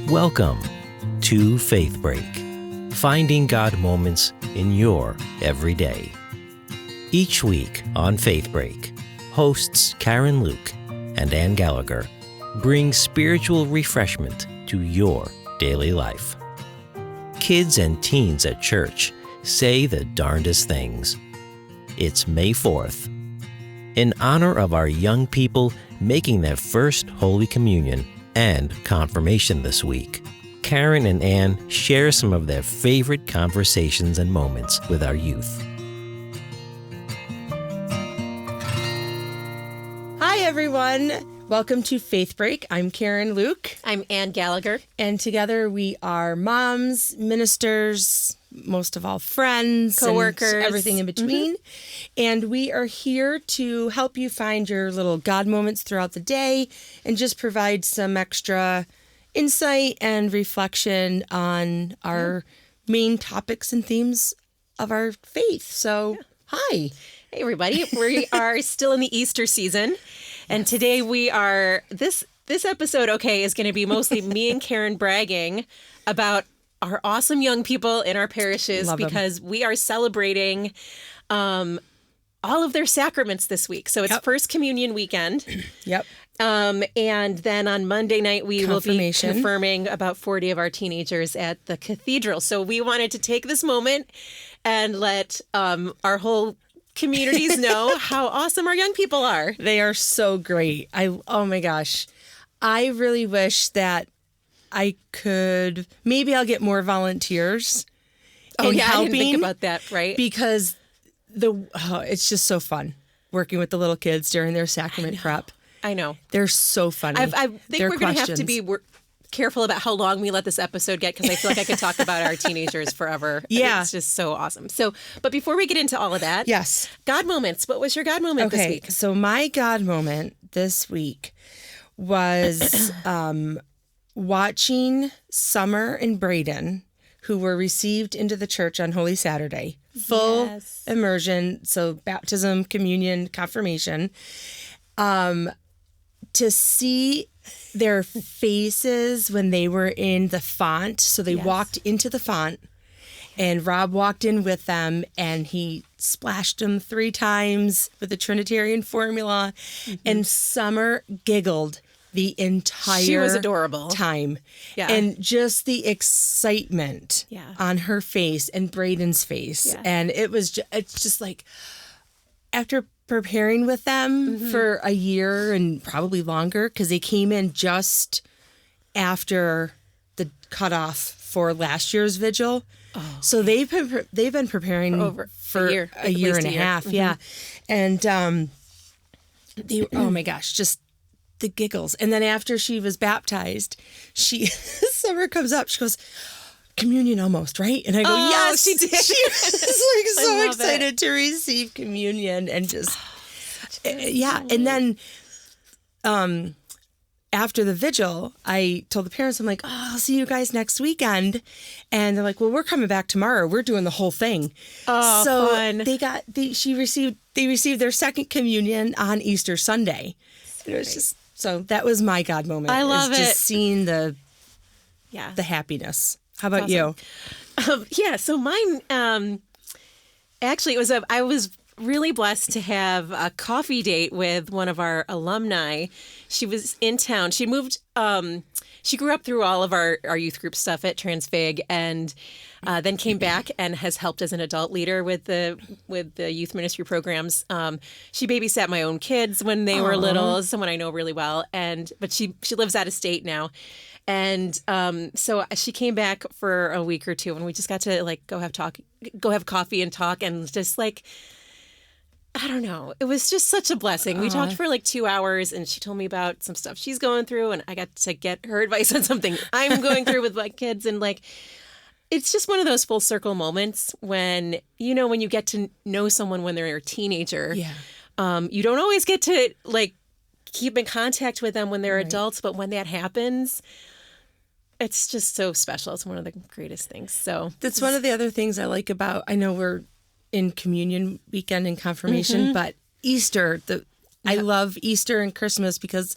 Welcome to Faith Break, finding God moments in your everyday. Each week on Faith Break, hosts Karen Luke and Ann Gallagher bring spiritual refreshment to your daily life. Kids and teens at church say the darndest things. It's May 4th. In honor of our young people making their first Holy Communion and confirmation this week, Karen and Ann share some of their favorite conversations and moments with our youth. Hi, everyone. Welcome to Faith Break. I'm Karen Luke. I'm Ann Gallagher. And together we are moms, ministers, most of all friends, co-workers, and everything in between. And we are here to help you find your little God moments throughout the day and just provide some extra insight and reflection on our main topics and themes of our faith. So, hi. Hey, everybody. We are still in the Easter season. And today we are, this episode, is going to be mostly me and Karen bragging about our awesome young people in our parishes because we are celebrating all of their sacraments this week. So it's First Communion weekend. Yep. And then on Monday night, we will be confirming about 40 of our teenagers at the cathedral. So we wanted to take this moment and let our whole communities know how awesome our young people are. They are so great. Oh my gosh. I really wish that I could, maybe I'll get more volunteers. Oh yeah, helping, I didn't think about that, right? Because it's just so fun working with the little kids during their sacrament prep. I know. They're so funny. I think we're going to have to be careful about how long we let this episode get because I feel like I could talk about our teenagers forever. Yeah. It's just so awesome. So, but before we get into all of that. Yes. God moments. What was your God moment this week? So my God moment this week was watching Summer and Braden, who were received into the church on Holy Saturday. Full immersion, so baptism, communion, confirmation. To see their faces when they were in the font. So they walked into the font and Rob walked in with them and he splashed them 3 times with the Trinitarian formula. And Summer giggled the entire She was adorable. Time. Yeah. And just the excitement on her face and Braden's face. Yeah. And it's just like, after preparing with them for a year and probably longer, because they came in just after the cutoff for last year's vigil. Oh, so they've been preparing for a year and a half. Yeah. And oh my gosh, just the giggles. And then after she was baptized, Summer comes up, she goes, communion almost, right? And I go, yes, she did. She was like so excited to receive communion and just, And then after the vigil, I told the parents, I'm like, I'll see you guys next weekend. And they're like, well, we're coming back tomorrow. We're doing the whole thing. Oh, so fun. They received their second communion on Easter Sunday. And it was just, so that was my God moment. I love it. Just seeing the happiness. How about you? So mine, actually, I was really blessed to have a coffee date with one of our alumni. She was in town. She moved, she grew up through all of our youth group stuff at Transfig and then came back and has helped as an adult leader with the youth ministry programs. She babysat my own kids when they were little, someone I know really well. But she lives out of state now. And so she came back for a week or two, and we just got to go have coffee and talk, and just I don't know. It was just such a blessing. We talked for 2 hours, and she told me about some stuff she's going through, and I got to get her advice on something I'm going through with my kids, and it's just one of those full circle moments when you get to know someone when they're a teenager. Yeah. You don't always get to keep in contact with them when they're adults, but when that happens, it's just so special. It's one of the greatest things. So that's one of the other things I like about, I know we're in communion weekend and confirmation, but Easter, I love Easter and Christmas because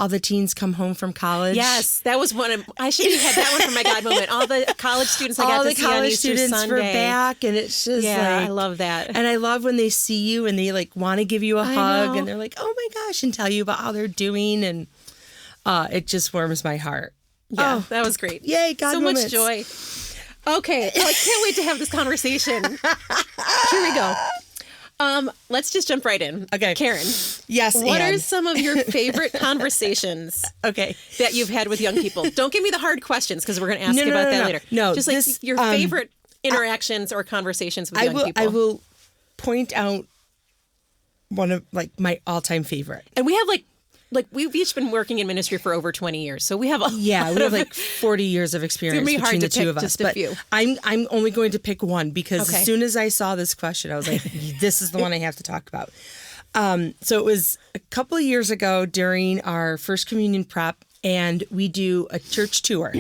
all the teens come home from college. Yes, that was I should have had that one for my God moment. All the college students I got to see on Easter Sunday. All the college students were back, and it's just I love that. And I love when they see you and they like want to give you a hug, and they're like, "Oh my gosh," and tell you about how they're doing, and it just warms my heart. Yeah, that was great. Yay, God moments. Much joy. Okay, well, I can't wait to have this conversation. Here we go. Let's just jump right in. Okay. Karen. Yes, What are some of your favorite conversations that you've had with young people? Don't give me the hard questions because we're going to ask you about that later. No. Just like your favorite interactions or conversations with young people. I will point out one of like my all-time favorite. And we have like we've each been working in ministry for over 20 years. So we have we have like 40 years of experience between the two of us. Just a few. I'm only going to pick one because as soon as I saw this question, I was like, this is the one I have to talk about. So it was a couple of years ago during our First Communion prep, and we do a church tour.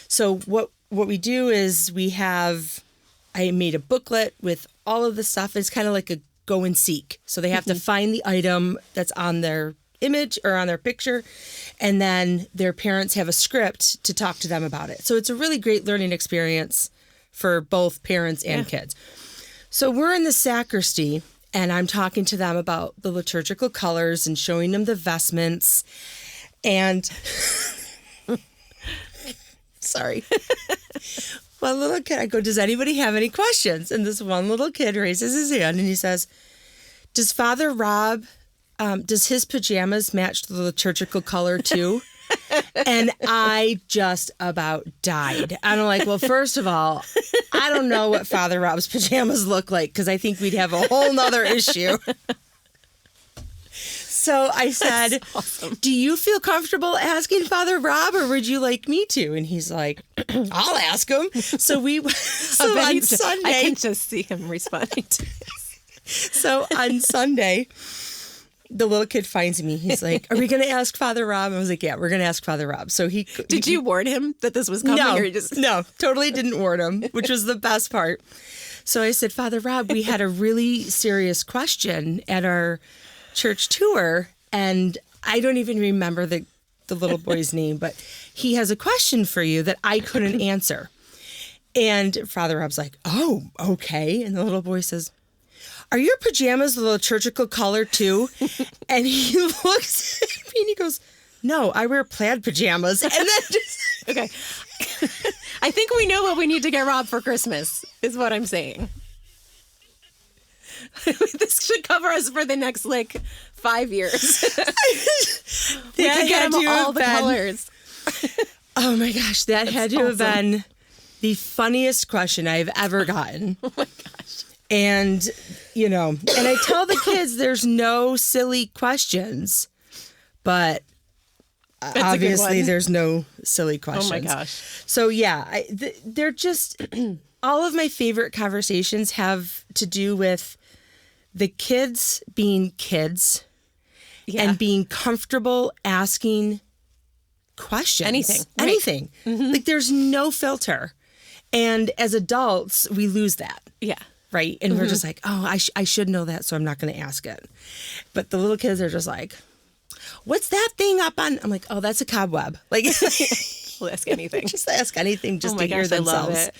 So what we do is I made a booklet with all of the stuff. It's kind of like a go and seek. So they have to find the item that's on their image or on their picture, and then their parents have a script to talk to them about it. So it's a really great learning experience for both parents and kids. So we're in the sacristy, and I'm talking to them about the liturgical colors and showing them the vestments. And sorry. One little kid, I go, does anybody have any questions? And this one little kid raises his hand and he says, does Father Rob, does his pajamas match the liturgical color too? And I just about died. And I'm like, well, first of all, I don't know what Father Rob's pajamas look like because I think we'd have a whole nother issue. So I said, awesome. Do you feel comfortable asking Father Rob or would you like me to? And he's like, I'll ask him. So on Sunday. I can just see him responding to this. So on Sunday, the little kid finds me. He's like, are we going to ask Father Rob? I was like, yeah, we're going to ask Father Rob. So Did you warn him that this was coming? No, totally didn't warn him, which was the best part. So I said, Father Rob, we had a really serious question at our church tour, and I don't even remember the little boy's name, but he has a question for you that I couldn't answer. And Father Rob's like, oh, okay. And the little boy says, are your pajamas the liturgical color too? And he looks at me and he goes, no, I wear plaid pajamas. And then just okay. I think we know what we need to get Rob for Christmas, is what I'm saying. This should cover us for the next 5 years. We can get him all the colors. Oh my gosh, that had to have been the funniest question I've ever gotten. Oh my gosh. And, and I tell the kids there's no silly questions, but obviously there's no silly questions. Oh my gosh. So yeah, they're just, all of my favorite conversations have to do with the kids being kids and being comfortable asking questions. Anything. Mm-hmm. There's no filter. And as adults, we lose that. Yeah. Right. And we're just like, oh, I should know that, so I'm not going to ask it. But the little kids are just like, what's that thing up on? I'm like, oh, that's a cobweb. We'll ask anything. Just ask anything just to hear themselves.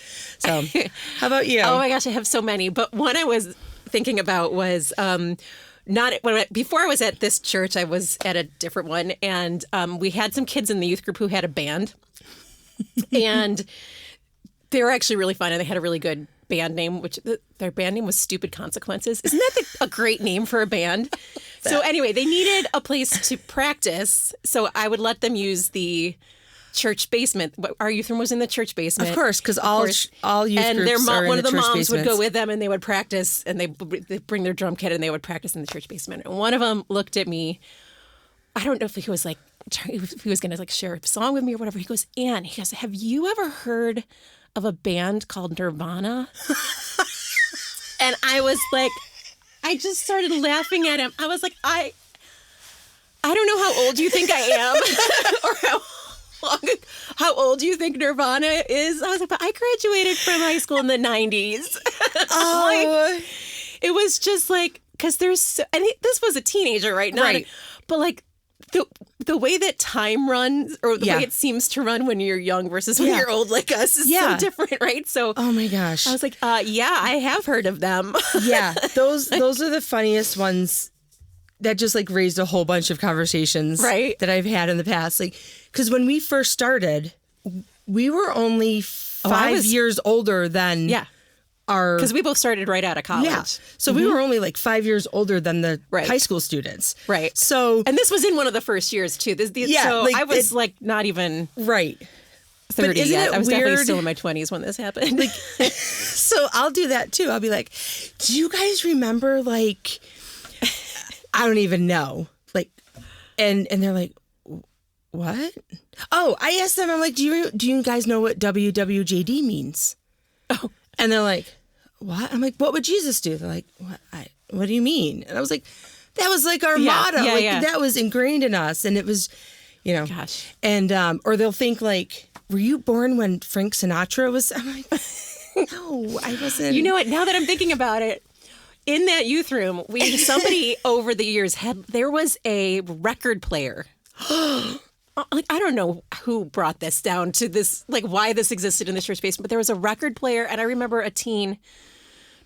I love it. So how about you? Oh my gosh, I have so many. But one I was thinking about was before I was at this church, I was at a different one. And we had some kids in the youth group who had a band. And they were actually really fun. And they had a really good band name, which their band name was Stupid Consequences. Isn't that a great name for a band? So anyway, they needed a place to practice. So I would let them use the church basement. Our youth room was in the church basement. Of course, because all youth and groups are in one of the moms basements. would go with them and they would practice, and they bring their drum kit and they would practice in the church basement. And one of them looked at me. I don't know if he was going to share a song with me or whatever. He goes, Ann, have you ever heard of a band called Nirvana? And I was like, I just started laughing at him. I was like, I don't know how old you think I am or how old do you think Nirvana is? I was like, but I graduated from high school in the 90s. Oh. It was just because this was a teenager, right? But the way that time runs, or the way it seems to run when you're young versus when you're old like us, is so different, right? So, oh my gosh, I was like, I have heard of them. Yeah, those are the funniest ones. That just like raised a whole bunch of conversations that I've had in the past. Like, because when we first started, we were only 5 years older than our... Because we both started right out of college. Yeah. So we were only like 5 years older than the high school students. Right. So... And this was in one of the first years, too. So like, I was like not even... Right. 30 yet. I was definitely still in my 20s when this happened. Like, so I'll do that, too. I'll be like, do you guys remember, like... I don't even know. Like, and they're like, what? Oh, I asked them, I'm like, do you guys know what WWJD means? Oh. And they're like, what? I'm like, what would Jesus do? They're like, what do you mean? And I was like, that was like our motto. That was ingrained in us. And it was, Gosh. And, or they'll think like, were you born when Frank Sinatra was? I'm like, no, I wasn't. You know what? Now that I'm thinking about it, in that youth room, somebody over the years there was a record player. Like, I don't know who brought this down to this, like why this existed in the church basement, but there was a record player, and I remember a teen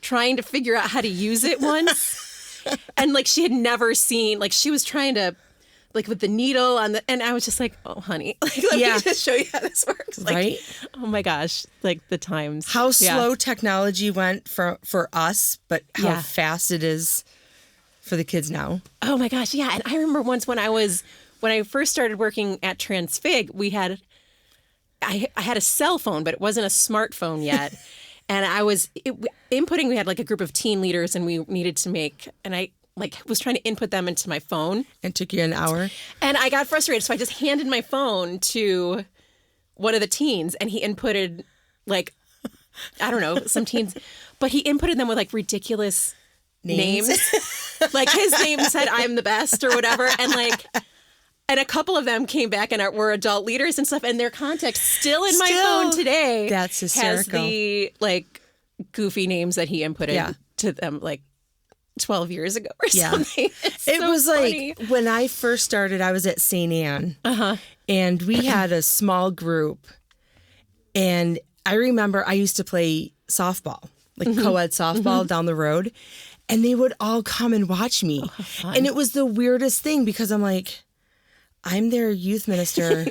trying to figure out how to use it once, and like she had never seen, like she was trying to, like with the needle on the, and I was just like, oh honey, like, let me just show you how this works. Like, right? Oh my gosh, like the times. How slow technology went for us, but how fast it is for the kids now. Oh my gosh, yeah. And I remember once when I first started working at Transfig, I had a cell phone, but it wasn't a smartphone yet. And I was inputting, we had like a group of teen leaders, and we needed to make, and I was trying to input them into my phone. It took you an hour. And I got frustrated, so I just handed my phone to one of the teens, and he inputted like, I don't know, some teens, but he inputted them with like ridiculous names. Like his name said, "I'm the best" or whatever. And a couple of them came back and were adult leaders and stuff, and their context still in my phone today. That's hysterical. Has the like goofy names that he inputted to them like 12 years ago or something. It was funny. Like when I first started, I was at St. Anne, and we had a small group, and I remember I used to play softball, like co-ed softball down the road, and they would all come and watch me. Oh, and it was the weirdest thing because I'm like, I'm their youth minister,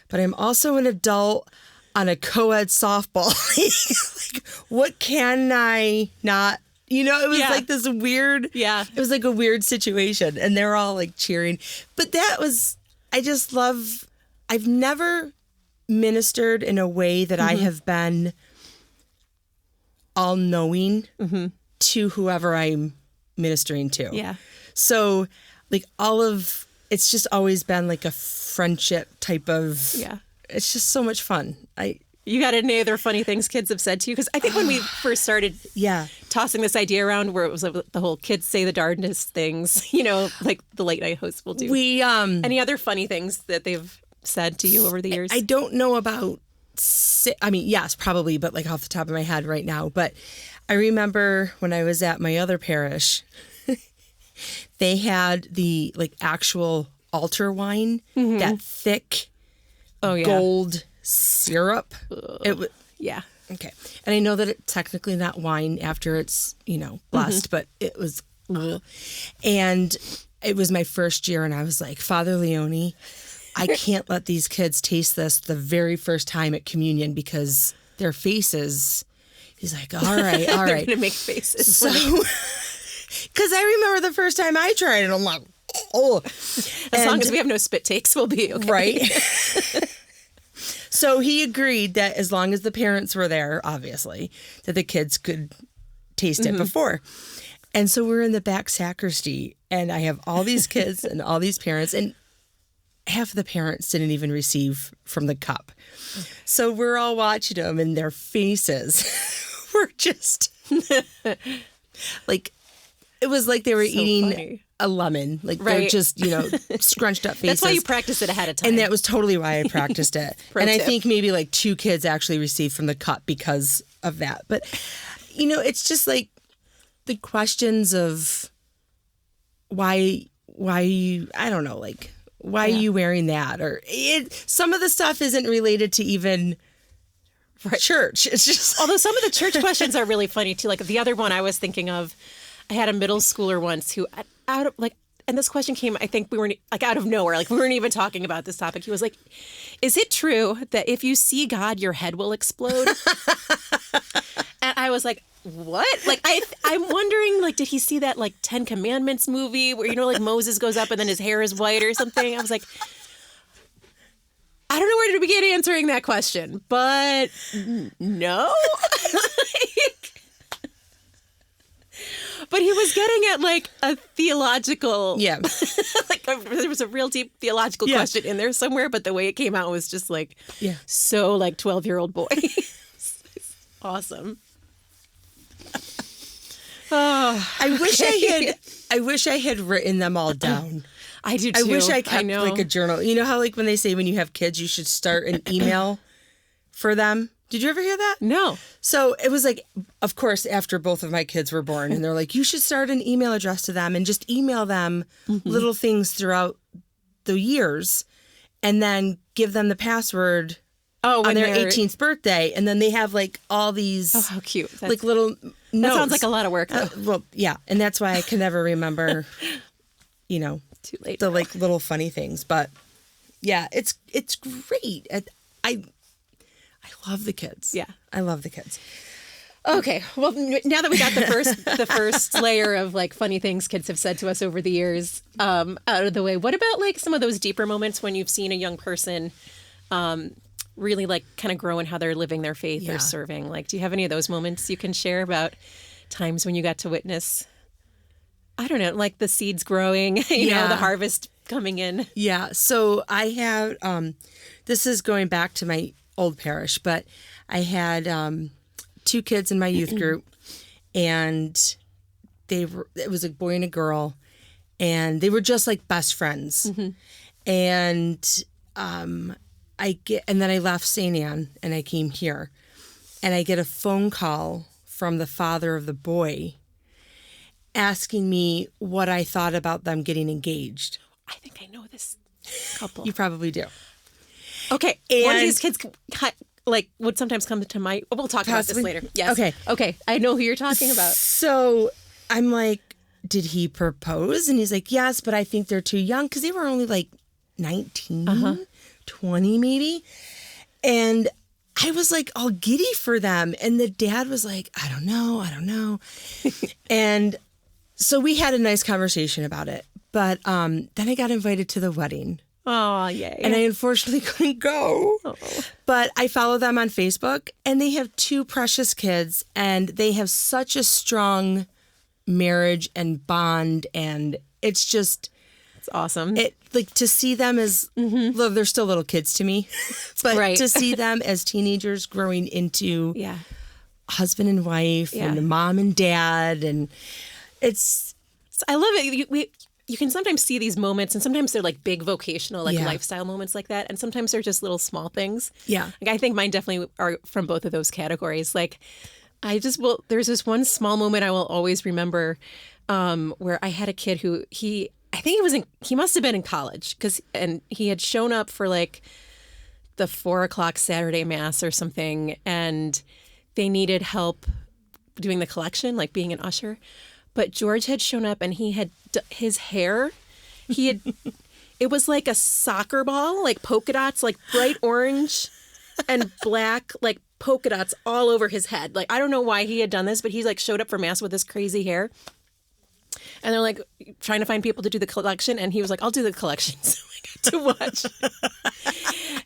but I'm also an adult on a co-ed softball league. Like, what can I not? It was like this weird, it was like a weird situation, and they're all like cheering. But I've never ministered in a way that I have been all knowing to whoever I'm ministering to. Yeah. So like it's just always been like a friendship type of, it's just so much fun. You got any other funny things kids have said to you? Because I think when we first started tossing this idea around where it was like the whole kids say the darndest things, like the late night hosts will do. Any other funny things that they've said to you over the years? I don't know about, yes, probably, but like off the top of my head right now. But I remember when I was at my other parish, they had the like actual altar wine, that thick gold syrup. Okay. And I know that it's technically not wine after it's, blessed, but it was, and it was my first year, and I was like, Father Leone, I can't let these kids taste this the very first time at communion because their faces, he's like, all right. They're going to make faces. So, because I remember the first time I tried it, I'm like, oh. As long as we have no spit takes, we'll be okay. Right. So he agreed that as long as the parents were there, obviously, that the kids could taste it before. And so we're in the back sacristy, and I have all these kids and all these parents, and half of the parents didn't even receive from the cup. So we're all watching them, and their faces were just like, it was like they were eating a lemon. Like they're just, scrunched up faces. That's why you practice it ahead of time. And that was totally why I practiced it. And I think maybe like 2 kids actually received from the cup because of that. But, it's just like the questions of why you, I don't know, like why are you wearing that? Or some of the stuff isn't related to even church. It's just although some of the church questions are really funny too. Like the other one I was thinking of, I had a middle schooler once who and this question came, I think we weren't like out of nowhere. Like we weren't even talking about this topic. He was like, is it true that if you see God, your head will explode? And I was like, what? Like, I'm wondering, like, did he see that, like, 10 Commandments movie where, like, Moses goes up and then his hair is white or something? I was like, I don't know where to begin answering that question, but no. But he was getting at, like, a theological... Yeah. There was a real deep theological question in there somewhere, but the way it came out was just, like, so, like, 12-year-old boy. Awesome. Oh, I wish I had written them all down. I do too. I wish I kept like a journal. You know how like when they say when you have kids you should start an email for them? Did you ever hear that? No. So it was like, of course, after both of my kids were born, and they're like, you should start an email address to them and just email them little things throughout the years and then give them the password on their 18th birthday. And then they have like all these how cute. like little notes. That sounds like a lot of work. Well, yeah. And that's why I can never remember, too late. The like little funny things. But yeah, it's great. I love the kids. Yeah. I love the kids. Okay. Well, now that we got the first layer of like funny things kids have said to us over the years out of the way, what about like some of those deeper moments when you've seen a young person really like kind of grow in how they're living their faith or serving? Like, do you have any of those moments you can share about times when you got to witness, I don't know, like the seeds growing, you know, the harvest coming in? Yeah. So I have, this is going back to my old parish, but I had 2 kids in my youth group, and it was a boy and a girl, and they were just like best friends. And and then I left St. Anne and I came here, and I get a phone call from the father of the boy asking me what I thought about them getting engaged. I think I know this couple. You probably do. Okay. One of these kids like would sometimes come to my... We'll talk about this later. Yes. Okay. I know who you're talking about. So I'm like, did he propose? And he's like, yes, but I think they're too young, because they were only like 19, 20 maybe. And I was like all giddy for them. And the dad was like, I don't know. And so we had a nice conversation about it. But then I got invited to the wedding. Oh, yay. And I unfortunately couldn't go. Oh. But I follow them on Facebook, and they have 2 precious kids, and they have such a strong marriage and bond, and it's just... It's awesome. Like to see them as... Look, they're still little kids to me. But to see them as teenagers growing into husband and wife and mom and dad, and it's... I love it. You can sometimes see these moments, and sometimes they're like big vocational, like lifestyle moments like that. And sometimes they're just little small things. Yeah. Like I think mine definitely are from both of those categories. Like there's this one small moment I will always remember where I had a kid who he must have been in college, and he had shown up for like the 4:00 Saturday mass or something. And they needed help doing the collection, like being an usher. But George had shown up, and he had his hair. It was like a soccer ball, like polka dots, like bright orange and black, like polka dots all over his head. Like, I don't know why he had done this, but he like showed up for mass with this crazy hair. And they're like trying to find people to do the collection. And he was like, I'll do the collection. So I got to watch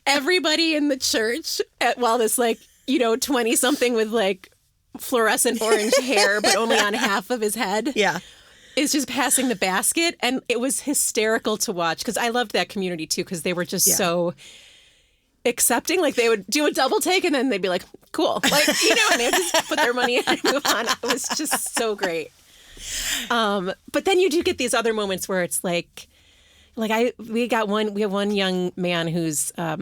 everybody in the church while this like, 20-something with like fluorescent orange hair, but only on half of his head. Yeah. Is just passing the basket. And it was hysterical to watch, because I loved that community too, because they were just so accepting. Like they would do a double take and then they'd be like, cool. Like, and they would just put their money in and move on. It was just so great. But then you do get these other moments where it's like we have one young man who's a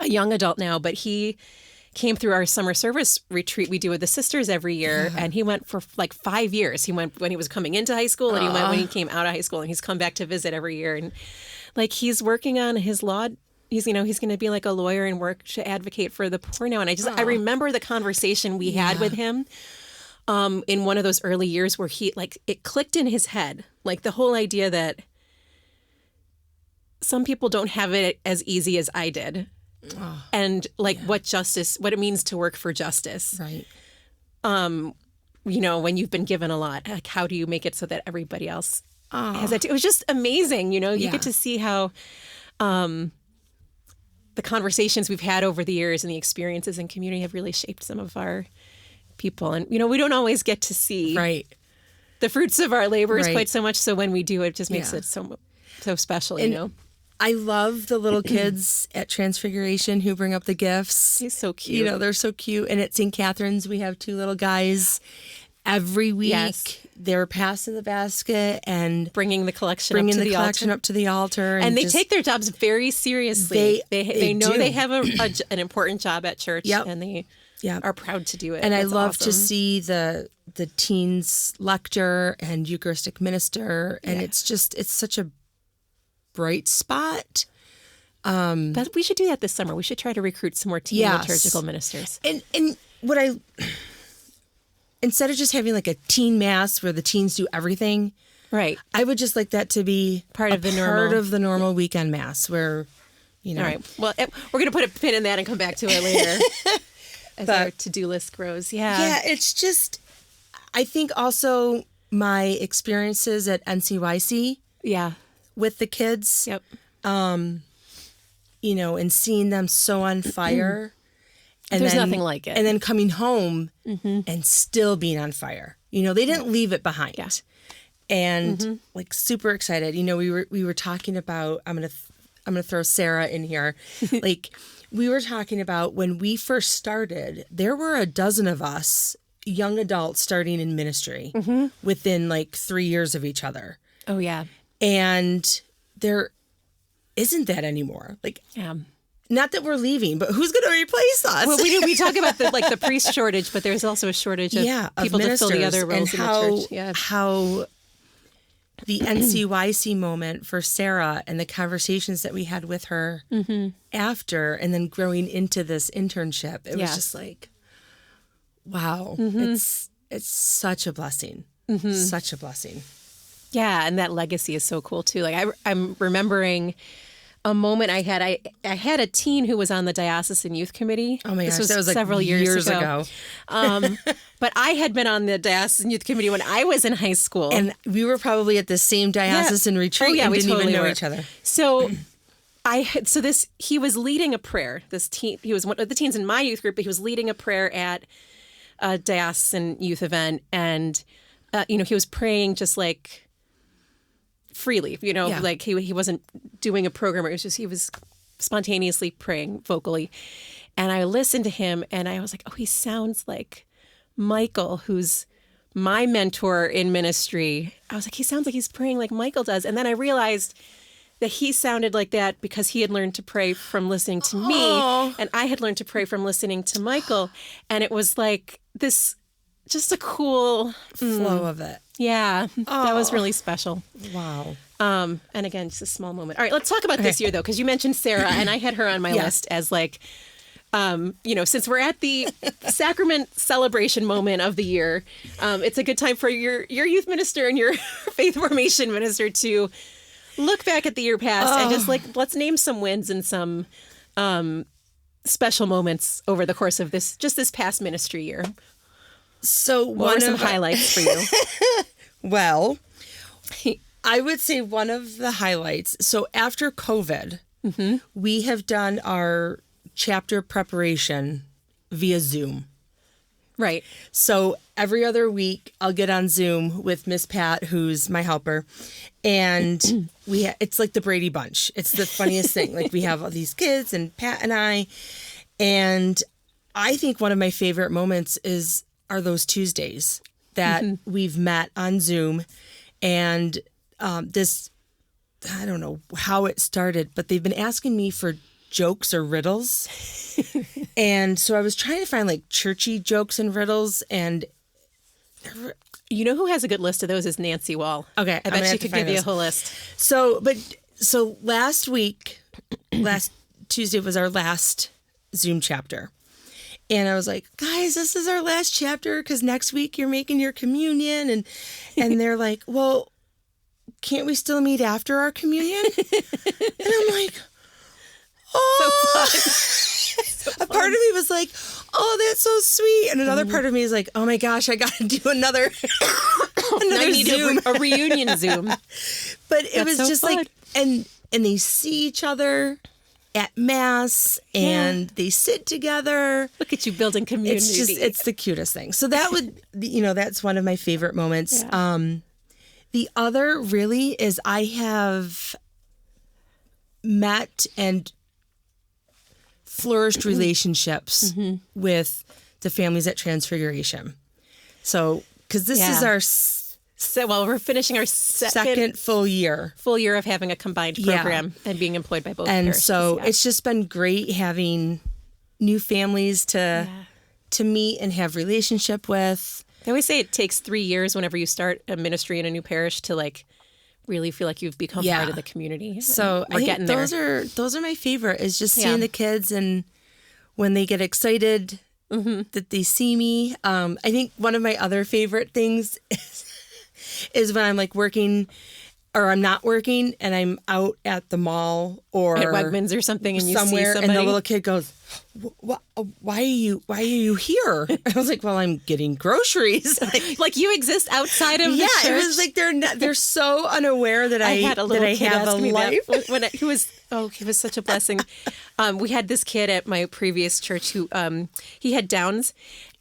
young adult now, but he came through our summer service retreat we do with the sisters every year. And he went for like 5 years. He went when he was coming into high school, and he went when he came out of high school, and he's come back to visit every year. And like he's working on his law. He's going to be like a lawyer and work to advocate for the poor now. And I remember the conversation we had with him in one of those early years where it clicked in his head, like the whole idea that some people don't have it as easy as I did. And like what it means to work for justice. Right. When you've been given a lot, like how do you make it so that everybody else has it? It was just amazing. You get to see how the conversations we've had over the years and the experiences in community have really shaped some of our people. And, we don't always get to see the fruits of our labors quite so much. So when we do, it just makes it so special, I love the little kids at Transfiguration who bring up the gifts. He's so cute. They're so cute. And at St. Catherine's, we have 2 little guys. Every week, they're passing the basket and bringing the collection up to the altar. And they take their jobs very seriously. They know they have an important job at church, and they are proud to do it. And That's I love awesome. to see the teens lector and Eucharistic minister. And it's such a bright spot. But we should do that this summer. We should try to recruit some more teen liturgical ministers. And what instead of just having like a teen mass where the teens do everything, right? I would just like that to be part of the normal weekend mass where, All right. Well, we're going to put a pin in that and come back to it later as our to-do list grows. Yeah. Yeah, it's just, I think also my experiences at NCYC. Yeah. With the kids. Yep. And seeing them so on fire. And there's nothing like it. And then coming home and still being on fire. They didn't leave it behind. Yeah. And like super excited. We were talking about, I'm gonna throw Sarah in here. Like we were talking about when we first started, there were a dozen of us, young adults starting in ministry within like 3 years of each other. Oh yeah. And there isn't that anymore. Like, not that we're leaving, but who's going to replace us? Well, we talk about the priest shortage, but there's also a shortage of people to fill the other roles in the church. Yeah. How the NCYC moment for Sarah and the conversations that we had with her after, and then growing into this internship, it was just like, wow, it's such a blessing, such a blessing. Yeah, and that legacy is so cool too. Like I'm remembering a moment I had. I had a teen who was on the diocesan youth committee. Oh my gosh, this was like several years ago. But I had been on the diocesan youth committee when I was in high school, and we were probably at the same diocesan retreat. Oh yeah, and we didn't totally even know were. each other. So he was leading a prayer. This teen, he was one of the teens in my youth group, but he was leading a prayer at a diocesan youth event, and he was praying just like freely, like he wasn't doing a program. It was just, he was spontaneously praying vocally. And I listened to him and I was like, oh, he sounds like Michael, who's my mentor in ministry. I was like, he sounds like he's praying like Michael does. And then I realized that he sounded like that because he had learned to pray from listening to me. And I had learned to pray from listening to Michael. And it was like this, just a cool flow of it. Yeah, that was really special. Wow. And again, just a small moment. All right, let's talk about this year, though, because you mentioned Sarah, and I had her on my list as like, since we're at the sacrament celebration moment of the year, it's a good time for your youth minister and your faith formation minister to look back at the year past and just let's name some wins and some special moments over the course of this past ministry year. So what are some highlights for you? Well, I would say one of the highlights. So after COVID, we have done our chapter preparation via Zoom. Right. So every other week I'll get on Zoom with Miss Pat, who's my helper. And it's like the Brady Bunch. It's the funniest thing. Like we have all these kids and Pat and I. And I think one of my favorite moments are those Tuesdays that we've met on Zoom. And this, I don't know how it started, but they've been asking me for jokes or riddles. And so I was trying to find like churchy jokes and riddles. And you know who has a good list of those is Nancy Wall. Okay. I bet she could give you a whole list. So, but So last Tuesday was our last Zoom chapter. And I was like, guys, this is our last chapter because next week you're making your communion. And they're like, well, can't we still meet after our communion? And I'm like, oh. So a part of me was like, oh, that's so sweet. And another part of me is like, oh my gosh, I got to do another I need Zoom. a reunion Zoom. But it was so just fun. like, and they see each other at Mass and they sit together. Look at you building community. It's the cutest thing. So that would, that's one of my favorite moments. Yeah. The other really is I have met and flourished relationships with the families at Transfiguration. So, because this is our we're finishing our second full year of having a combined program and being employed by both and parishes. So it's just been great having new families to meet and have relationship with. I always say it takes 3 years whenever you start a ministry in a new parish to like really feel like you've become part of the community. So we're getting there. Those are my favorite, is just seeing the kids and when they get excited that they see me. I think one of my other favorite things is when I'm like working or I'm not working and I'm out at the mall or at Wegmans or something and you somewhere see somebody and the little kid goes, why are you here? I was like, well, I'm getting groceries. Like you exist outside of the church. It was like they're so unaware that I had a little kid have ask a me life. that he was such a blessing. We had this kid at my previous church who he had Downs,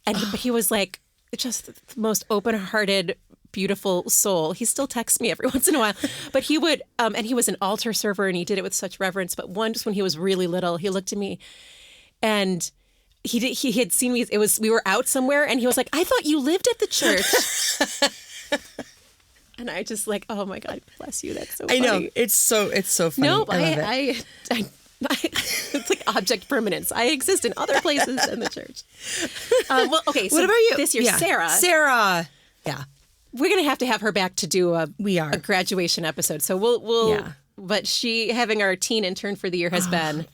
but he was like just the most open-hearted, beautiful soul. He still texts me every once in a while, but he would, and he was an altar server and he did it with such reverence. But once when he was really little, he looked at me and he had seen me. We were out somewhere and he was like, I thought you lived at the church. And I just like, oh my God, bless you. That's so funny. I know. It's so funny. No, I it's like object permanence. I exist in other places than the church. Well, okay. So what about you? This year, Sarah. Yeah. We're going to have her back to do a graduation episode. So we'll but she having our teen intern for the year has been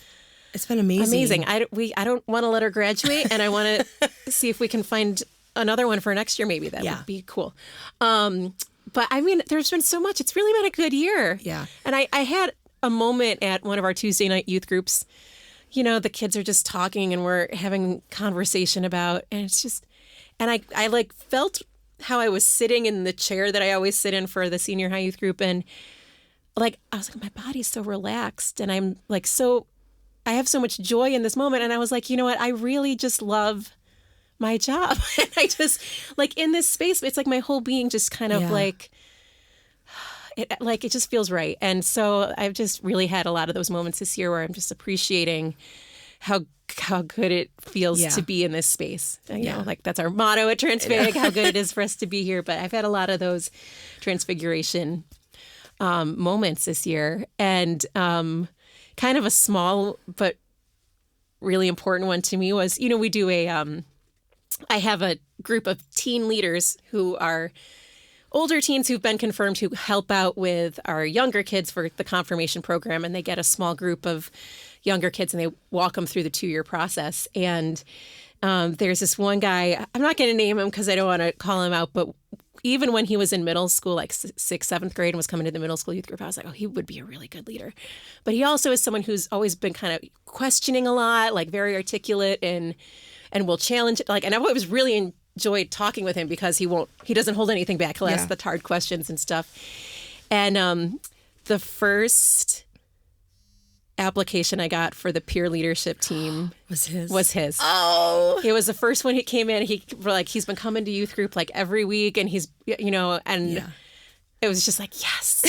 it's been amazing. I don't want to let her graduate and I want to see if we can find another one for next year. Maybe that would be cool. But I mean, there's been so much. It's really been a good year. Yeah. And I had a moment at one of our Tuesday night youth groups. The kids are just talking and we're having conversation about, and it's just, and I like felt how I was sitting in the chair that I always sit in for the senior high youth group. And like, I was like, my body's so relaxed and I'm like, I have so much joy in this moment. And I was like, you know what? I really just love my job. And I just like in this space, it's like my whole being just kind of like, it just feels right. And so I've just really had a lot of those moments this year where I'm just appreciating how good it feels to be in this space. You know, like that's our motto at Transfig, how good it is for us to be here. But I've had a lot of those Transfiguration moments this year. And kind of a small but really important one to me was, we do I have a group of teen leaders who are older teens who've been confirmed who help out with our younger kids for the confirmation program. And they get a small group of younger kids and they walk them through the 2-year process. And there's this one guy, I'm not going to name him because I don't want to call him out, but even when he was in middle school, like 6th, 7th grade and was coming to the middle school youth group, I was like, oh, he would be a really good leader. But he also is someone who's always been kind of questioning a lot, like very articulate and will challenge, like, and I've always really enjoyed talking with him because he doesn't hold anything back. He'll ask the hard questions and stuff. And the first application I got for the peer leadership team was his. Oh, it was the first one. He came in. He's been coming to youth group like every week, and he's it was just like, yes,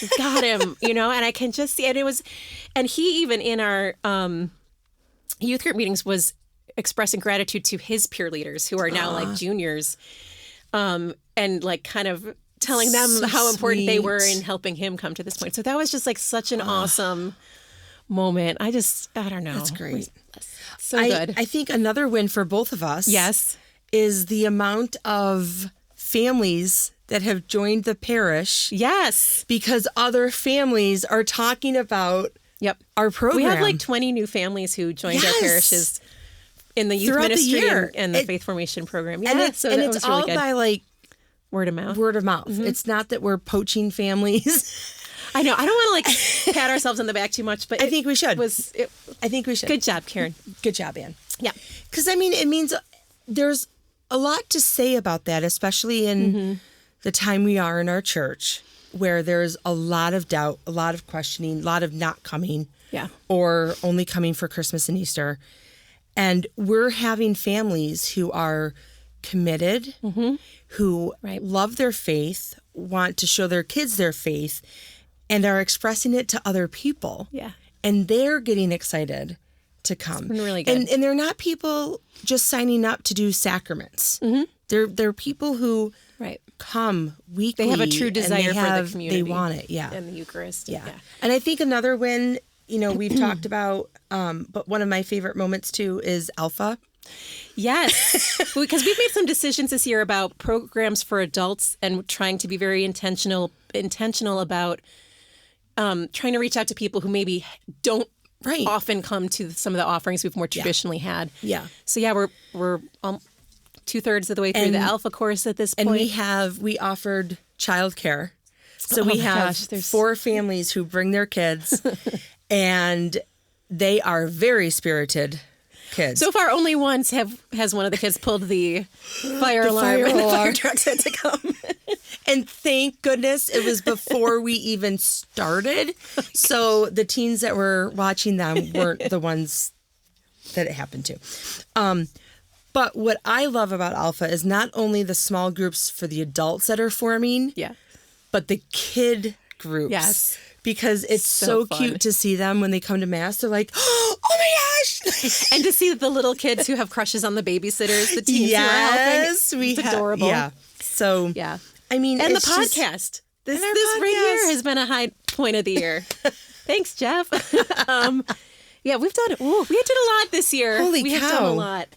we've got him, and I can just see it. And he even in our youth group meetings was expressing gratitude to his peer leaders who are now like juniors, and like kind of telling them how important they were in helping him come to this point. So that was just like such an awesome moment. I don't know. That's great. So good. I think another win for both of us is the amount of families that have joined the parish. Yes. Because other families are talking about our program. We have like 20 new families who joined our parishes in the youth throughout ministry the year. and the faith formation program. Yeah, and it's, so and that it's was really all good. by like word of mouth. Word of mouth. It's not that we're poaching families. I know. I don't want to like pat ourselves on the back too much, but I think we should. I think we should. Good job, Karen. Good job, Ann. Yeah. Because, I mean, it means there's a lot to say about that, especially in the time we are in our church, where there's a lot of doubt, a lot of questioning, a lot of not coming, or only coming for Christmas and Easter. And we're having families who are committed, who love their faith, want to show their kids their faith, and are expressing it to other people. Yeah. And they're getting excited to come. It's been really good. And they're not people just signing up to do sacraments. They're people who come weekly. They have a true desire for the community. They want it, and the Eucharist. Yeah. And I think another one, we've talked about, but one of my favorite moments too is Alpha. Yes, because we've made some decisions this year about programs for adults and trying to be very intentional about trying to reach out to people who maybe don't often come to some of the offerings we've more traditionally had. Yeah. So we're 2/3 of the way through the Alpha course at this point. And we offered childcare. So we have 4 families who bring their kids, and they are very spirited kids. So far, only once has one of the kids pulled the fire alarm and the fire trucks had to come. And thank goodness it was before we even started. So the teens that were watching them weren't the ones that it happened to. But what I love about Alpha is not only the small groups for the adults that are forming, but the kid groups. Yes. Because it's so cute to see them when they come to Mass. They're like, oh my gosh. And to see the little kids who have crushes on the babysitters, the teens who are helping. It's adorable. Yeah. So, I mean, and the podcast. This right here has been a high point of the year. Thanks, Jeff. We did a lot this year. Holy we cow. have done a lot.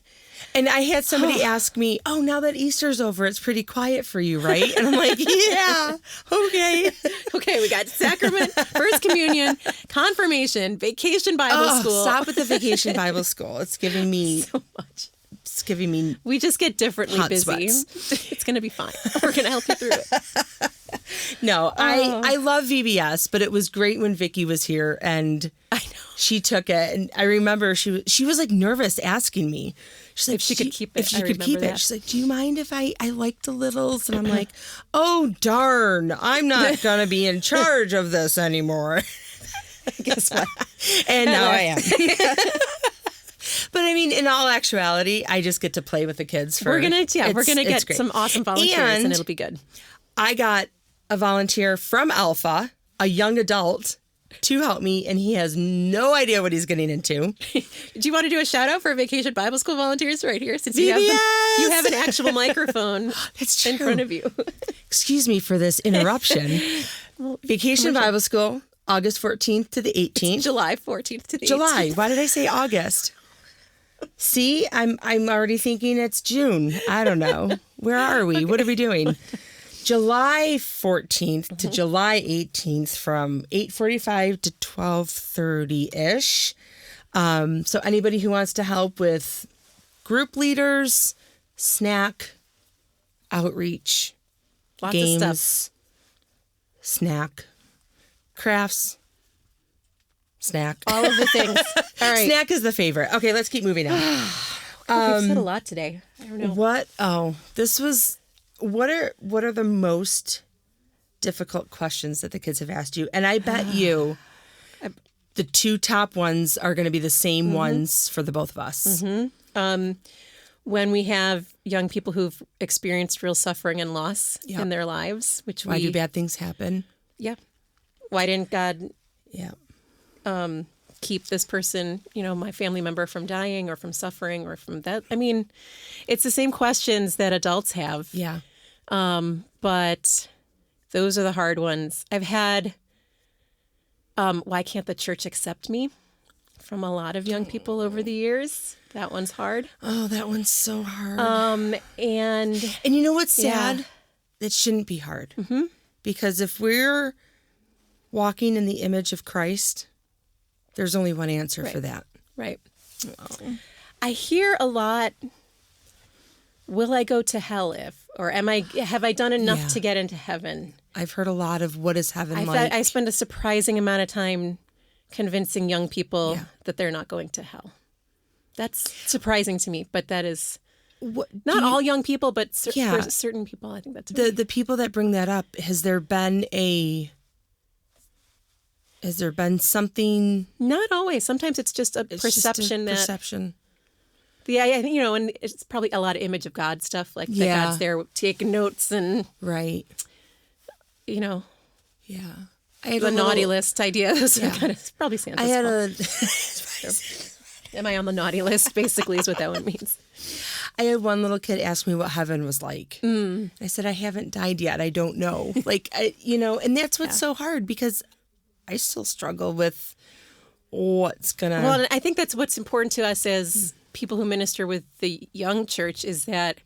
And I had somebody ask me, oh, now that Easter's over, it's pretty quiet for you, right? And I'm like, yeah, okay. Okay, we got sacrament, First Communion, confirmation, Vacation Bible School. Stop with the Vacation Bible School. It's giving me so much. It's giving me We just get differently busy. Sweats. It's going to be fine. We're going to help you through it. No, I love VBS, but it was great when Vicky was here and I know. She took it. And I remember she was like nervous asking me. She's like, if she could keep it. If she could keep it. She's like, do you mind if I like the littles? And I'm like, oh, darn. I'm not going to be in charge of this anymore. Guess what? And now I am. But I mean, in all actuality, I just get to play with the kids. We're gonna get some awesome volunteers, and it'll be good. I got a volunteer from Alpha, a young adult, to help me, and he has no idea what he's getting into. Do you want to do a shout out for Vacation Bible School volunteers right here, since you have an actual microphone That's true. in front of you? Excuse me for this interruption. Vacation Bible School, August 14th to the 18th. It's July 14th to the 18th. July. Why did I say August? See, I'm already thinking it's June. I don't know. Where are we? Okay. What are we doing? July 14th to July 18th from 8:45 to 12:30-ish. So anybody who wants to help with group leaders, snack, outreach, lots games, of stuff. Snack, crafts, snack. All of the things. All right. Snack is the favorite. Okay, let's keep moving on. We've said a lot today. I don't know. What are the most difficult questions that the kids have asked you? And I bet you the 2 top ones are going to be the same ones for the both of us. When we have young people who've experienced real suffering and loss in their lives, why do bad things happen? Yeah. Why didn't God keep this person, my family member, from dying or from suffering or from that? I mean, it's the same questions that adults have. Yeah. But those are the hard ones. I've had, why can't the church accept me? From a lot of young people over the years. That one's hard. Oh, that one's so hard. And you know what's sad? it shouldn't be hard. Because if we're walking in the image of Christ, there's only one answer for that. Right. Oh. I hear a lot, will I go to hell if, or have I done enough to get into heaven? I've heard a lot of what is heaven like. I spend a surprising amount of time convincing young people that they're not going to hell. That's surprising to me, but that is not all young people, but for certain people, I think that's the people that bring that up. Has there been something? Not always. Sometimes it's just a perception. Yeah, I think, and it's probably a lot of image of God stuff, like that God's there taking notes and right. Yeah. I had the naughty list ideas. Kind of probably Santa's I had Am I on the naughty list? Basically, is what that one means. I had one little kid ask me what heaven was like. I said, I haven't died yet. I don't know. And that's what's so hard, because I still struggle with what's gonna. Well, and I think that's what's important to us as people who minister with the young church, is that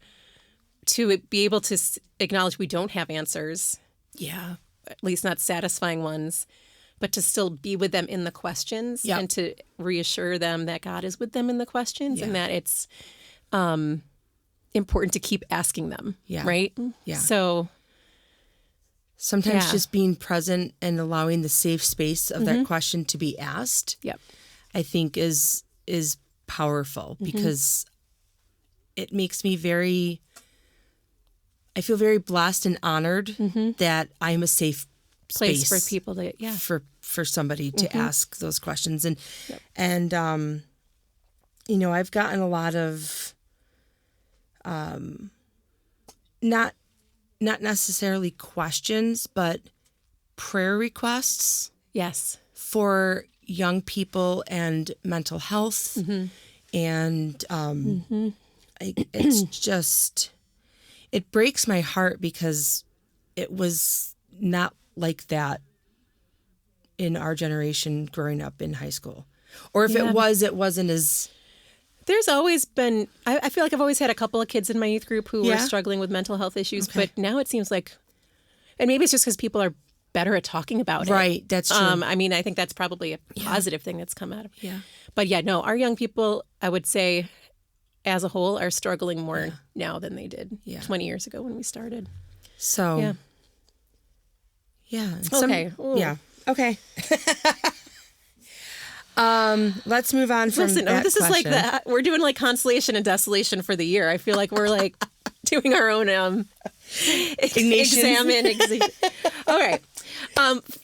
to be able to acknowledge we don't have answers. Yeah. At least not satisfying ones, but to still be with them in the questions and to reassure them that God is with them in the questions and that it's important to keep asking them. Yeah. Right? Yeah. So sometimes just being present and allowing the safe space of that question to be asked, I think is powerful, because it makes me I feel very blessed and honored that I'm a safe place for people to for somebody to ask those questions. And I've gotten a lot of not necessarily questions, but prayer requests. Yes. For young people and mental health. And it's just, it breaks my heart, because it was not like that in our generation growing up in high school. Or if it wasn't as... There's always been, I feel like I've always had a couple of kids in my youth group who were struggling with mental health issues, but now it seems like, and maybe it's just because people are better at talking about it. Right, that's true. I think that's probably a positive thing that's come out of it. Yeah. But our young people, I would say, as a whole, are struggling more now than they did 20 years ago when we started. So, okay. Okay. Let's move on from that this question. Is like we're doing like consolation and desolation for the year. I feel like we're like doing our own exam. All right.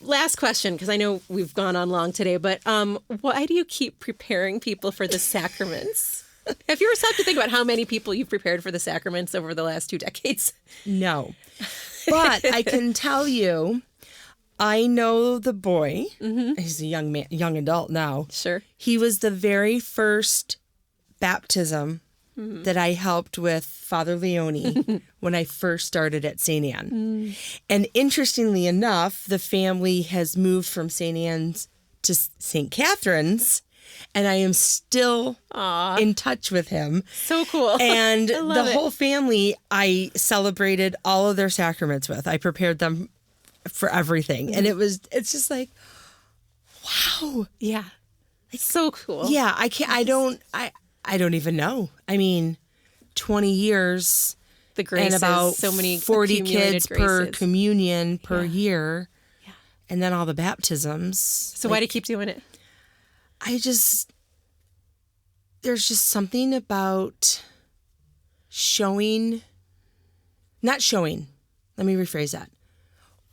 Last question, because I know we've gone on long today, but why do you keep preparing people for the sacraments? Have you ever stopped to think about how many people you've prepared for the sacraments over the last 2 decades? No. But I can tell you, I know the boy. He's a young man, young adult now. Sure. He was the very first baptism that I helped with Father Leone when I first started at St. Anne. And interestingly enough, the family has moved from St. Anne's to St. Catherine's, and I am still in touch with him. So cool. And the whole family, I celebrated all of their sacraments with. I prepared them for everything. And it's just like, wow. Yeah. It's so cool. Yeah. I don't even know. I mean, 20 years. The graces, and about so many 40 kids graces. Per communion per year. Yeah. And then all the baptisms. So why do you keep doing it? There's just something about let me rephrase that.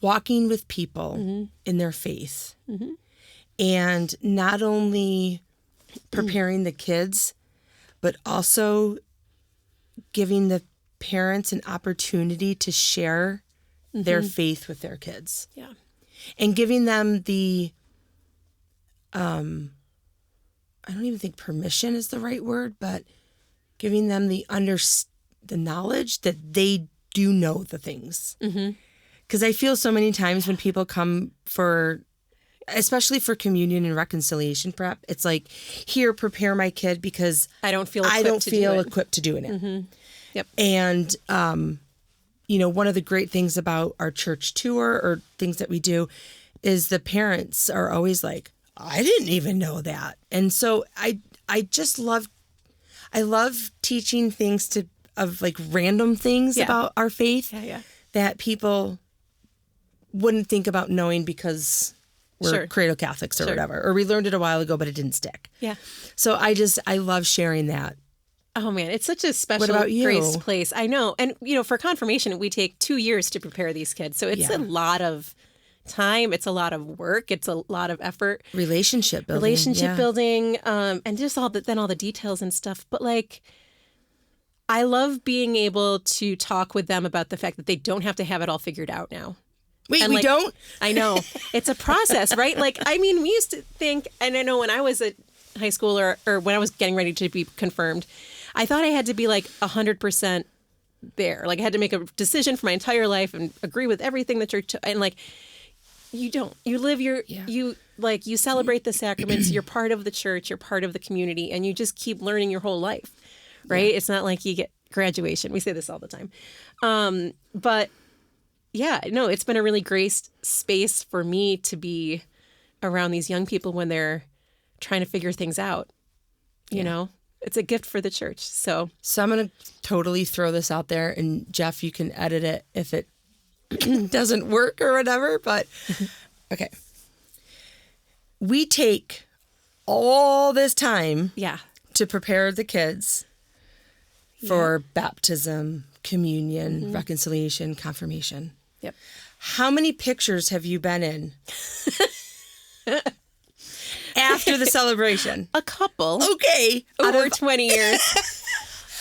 Walking with people in their faith. And not only preparing the kids, but also giving the parents an opportunity to share their faith with their kids. Yeah. And giving them the, I don't even think permission is the right word, but giving them the knowledge that they do know the things. Because I feel so many times when people come especially for communion and reconciliation prep, it's like, here, prepare my kid because I don't feel equipped to do it. equipped to doing it. Yep. And, one of the great things about our church tour or things that we do is the parents are always like, I didn't even know that. And so I just love teaching things of like random things about our faith that people wouldn't think about knowing because we're cradle Catholics or whatever, or we learned it a while ago, but it didn't stick. Yeah. So I love sharing that. Oh man, it's such a special What about you? grace place. I know. And for confirmation, we take 2 years to prepare these kids. So it's a lot of time. It's a lot of work. It's a lot of effort. Relationship building. And just all the details and stuff. But like, I love being able to talk with them about the fact that they don't have to have it all figured out now. Wait, we don't? I know. It's a process, right? Like, I mean, we used to think, and I know when I was at high school or when I was getting ready to be confirmed, I thought I had to be like 100% there. Like I had to make a decision for my entire life and agree with everything the church, and like, you don't. You live you celebrate the sacraments, you're part of the church, you're part of the community, and you just keep learning your whole life, right? Yeah. It's not like you get graduation. We say this all the time. But yeah, no, it's been a really great space for me to be around these young people when they're trying to figure things out. You know, it's a gift for the church. So I'm going to totally throw this out there, and Jeff, you can edit it if it doesn't work or whatever. But okay, we take all this time to prepare the kids for baptism, communion, reconciliation, confirmation. Yep. How many pictures have you been in after the celebration? A couple. Okay. Over 20 years.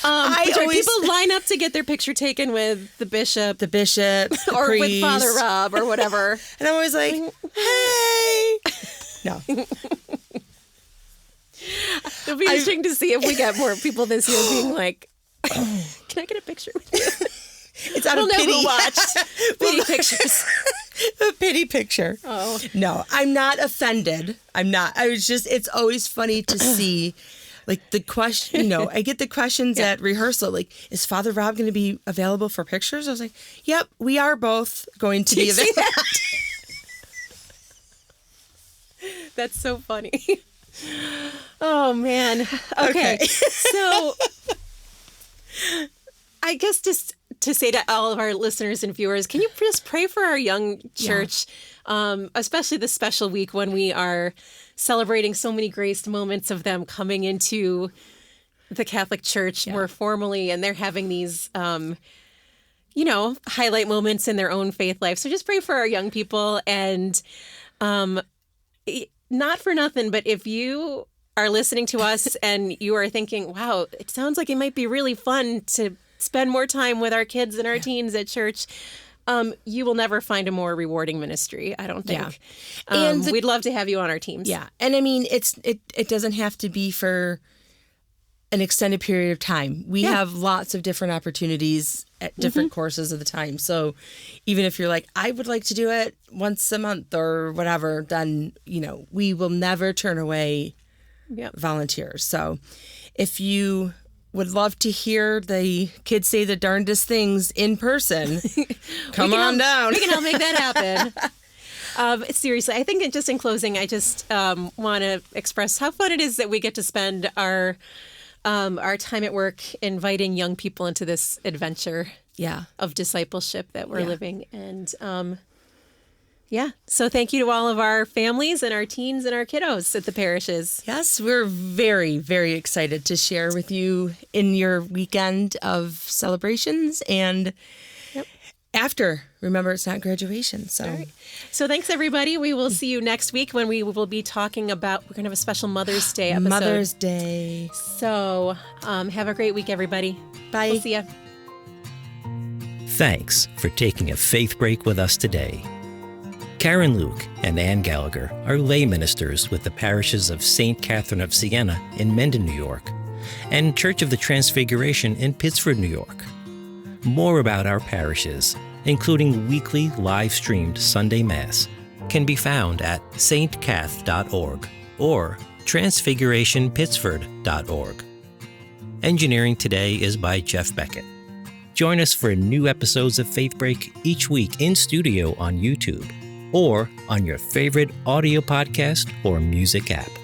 People line up to get their picture taken with the bishop, or priest, with Father Rob or whatever. And I'm always like, hey. No. It'll be interesting to see if we get more people this year being like, can I get a picture with you? It's out of pity. Never watched pity pictures. A pity picture. Oh. No, I'm not offended. I'm not. It's always funny to see, like, the question, I get the questions at rehearsal, like, is Father Rob going to be available for pictures? I was like, yep, we are both going to be available. That's so funny. Oh, man. Okay. So I guess just to say to all of our listeners and viewers, can you just pray for our young church, especially this special week when we are celebrating so many grace moments of them coming into the Catholic Church more formally, and they're having these, highlight moments in their own faith life. So just pray for our young people, and not for nothing, but if you are listening to us and you are thinking, wow, it sounds like it might be really fun to spend more time with our kids and our teens at church, you will never find a more rewarding ministry, I don't think. Yeah. And we'd love to have you on our teams. Yeah. And I mean, it doesn't have to be for an extended period of time. We have lots of different opportunities at different courses of the time. So even if you're like, I would like to do it once a month or whatever, then, we will never turn away volunteers. So if you would love to hear the kids say the darndest things in person, come on down. We can all make that happen. Seriously, I think just in closing, I just want to express how fun it is that we get to spend our time at work inviting young people into this adventure of discipleship that we're living. And so thank you to all of our families and our teens and our kiddos at the parishes. Yes, we're very, very excited to share with you in your weekend of celebrations and after. Remember, it's not graduation. So. All right. So thanks, everybody. We will see you next week when we will be talking about, we're going to have a special Mother's Day episode. Mother's Day. So have a great week, everybody. Bye. We'll see ya. Thanks for taking a faith break with us today. Karen Luke and Ann Gallagher are lay ministers with the parishes of St. Catherine of Siena in Mendon, New York, and Church of the Transfiguration in Pittsford, New York. More about our parishes, including weekly live-streamed Sunday Mass, can be found at stcath.org or transfigurationpittsford.org. Engineering today is by Jeff Beckett. Join us for new episodes of Faith Break each week in studio on YouTube or on your favorite audio podcast or music app.